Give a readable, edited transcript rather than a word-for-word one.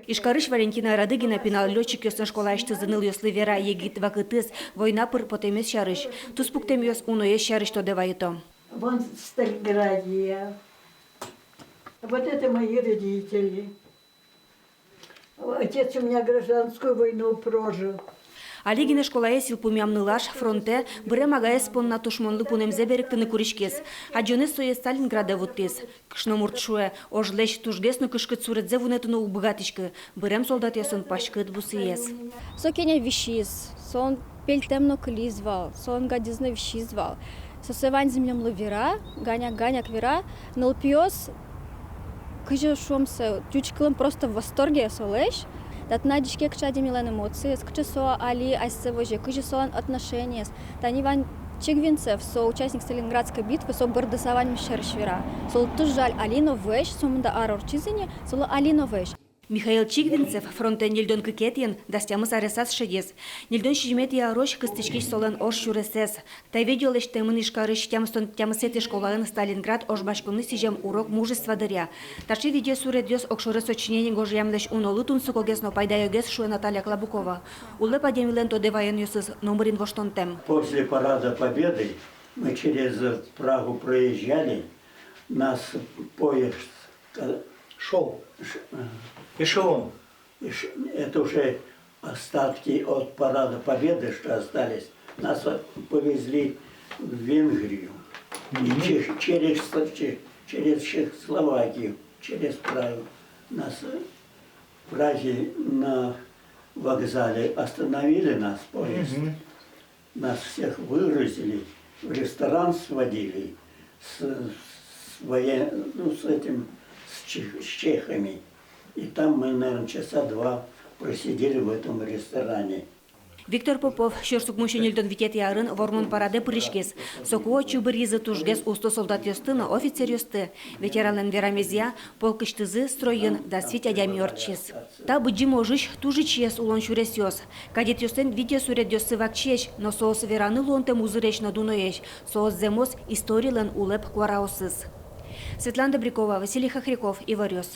Ишкарыш Валентина Радыгина пенал летчик ёсна школа аштызыныл ёслы вера егит вакытыз война пыр потемес шарыш. Туспуктем ёс уноес шарыш то девайто. Вон Сталинградия. Вот это мои родители. Отец у меня гражданскую войну прожил. Алигина школае силпумямнылаш фронте бырем агаес понна тушмонлы пунемзе беректыны куришкес. Аджонес сое Сталинграда вуттес. Кшномуртшуе ожлеш тужгесну кышкыт суретзе вунетыны убыгатишкы. Бырем солдат ясын пашкыт бусыес. Сокеня вещиз, сон пельтемно клизвал, сон гадизно вещизвал. Сосевань землем лавира, ганяк вера, нолпиос, кыжа шумсе, тючкылым просто в восторге солеш. Татна дичке кчади милан эмоции, скче со али айсевоже, кыжи соан отношения. Тани ван Чигвинцев, соучастник Сталинградской битвы, со бардасавань мишершвера. Сол туж жаль Алино вэш, сомда арорчизине, соло Алино вэш. Михаил Чигвинцев фронте нельдон кыкетен дастямыз аресас шедес. Нельдон шижмет я рош кыстычкиш солен ош шуресес. Тай виделеш темын ишкарыш тямсети школаын Сталинград ош башкуны сижем урок мужества дыря. Таши видео суредёс окшоры сочинение гожьямлеш унолы тунсуко гесно пайдайогес шуе Наталья Клабукова. Улы падемилен то деваен юсыз номерин воштонтем. После парада Победы мы через Прагу проезжали, нас поезд шел. Эшелон. Это уже остатки от парада Победы, что остались. Нас повезли в Венгрию. И через Чехословакию, через Прагу. Нас в Праге на вокзале остановили нас поезд. Нас всех выгрузили, в ресторан сводили с чехами. И там мы, наверное, часа два просидели в этом ресторане. Виктор Попов, шерстук мужчин нельдон витет ярын вормон параде пырышкес. Сокуо чубыризы тужгес усто солдат ёстына офицер ёсты. Ветеранлен верамезия, полкыштызы стройын да свить адями орчес. Та быджи можыш тужич ес улон шурес ёс. Кадет ёстен видео сурет ёссы вакчеш, но соос вераны лонте музыреш на дуноеш. Соос земос историлен улеп куараосыз. Светлана Добрякова, Василий Хохряков, Иварёс.